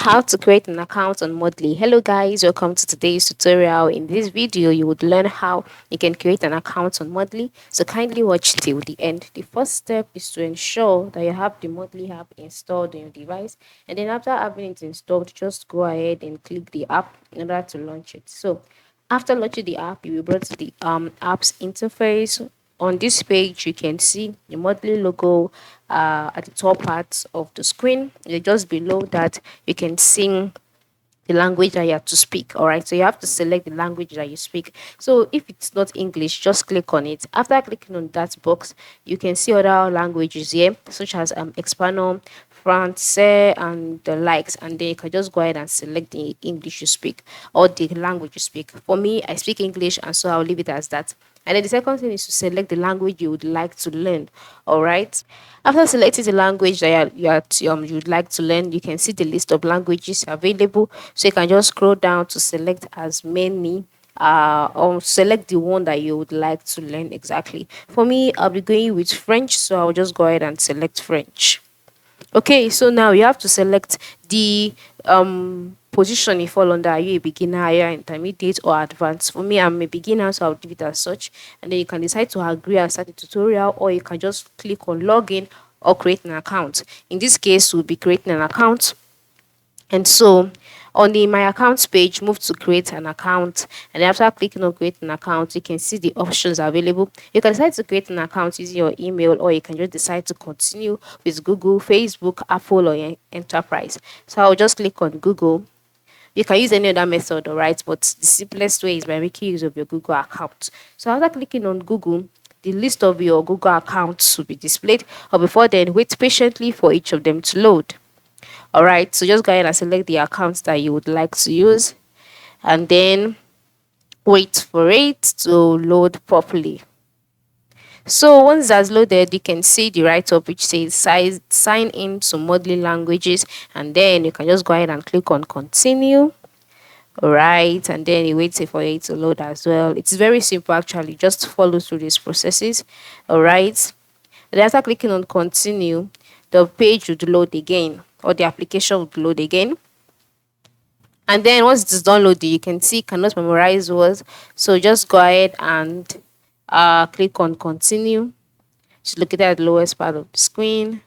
How to create an account on Mondly. Hello guys, welcome to today's tutorial. In this video you would learn how you can create an account on Mondly, so kindly watch till the end. The first step is to ensure that you have the Mondly app installed on your device, and then after having it installed, just go ahead and click the app in order to launch it. So after launching the app, you will be brought to the app's interface. On this page, you can see the Mondly logo at the top part of the screen. Just below that, you can see the language that you have to speak. All right, so you have to select the language that you speak. So if it's not English, just click on it. After clicking on that box, you can see other languages here, such as Espanol, Francais, and the likes. And then you can just go ahead and select the English you speak or the language you speak. For me, I speak English, and so I'll leave it as that. And then the second thing is to select the language you would like to learn. All right. After selecting the language that you'd like to learn, you can see the list of languages available. So you can just scroll down to select as many or select the one that you would like to learn exactly. For me, I'll be going with French, so I'll just go ahead and select French. Okay, so now you have to select the position you fall under. Are you a beginner, higher, intermediate, or advanced? For me, I'm a beginner, so I'll leave it as such. And then you can decide to agree and start the tutorial, or you can just click on login or create an account. In this case, we'll be creating an account. And so on the my accounts page, move to create an account, and after clicking on create an account, you can see the options available. You can decide to create an account using your email, or you can just decide to continue with Google, Facebook, Apple, or Enterprise. So I'll just click on Google. You can use any other method, all right, but the simplest way is by making use of your Google account. So after clicking on Google, the list of your Google accounts will be displayed, or before then, wait patiently for each of them to load. All right, so just go ahead and select the accounts that you would like to use, and then wait for it to load properly. So once that's loaded, you can see the right up which says sign in to Mondly languages, and then you can just go ahead and click on continue. All right, and then you wait for it to load as well. It's very simple actually, just follow through these processes. All right, and after clicking on continue, the page would load again, or the application would load again. And then once it is downloaded, you can see cannot memorize words. So just go ahead and click on continue. Just located at the lowest part of the screen.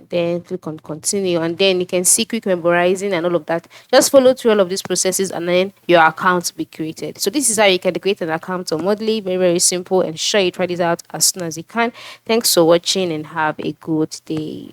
Then click on continue, and then you can see quick memorizing and all of that. Just follow through all of these processes, and then your account will be created. So this is how you can create an account on Mondly. Very, very simple, and sure you try this out as soon as you can. Thanks for watching, and have a good day.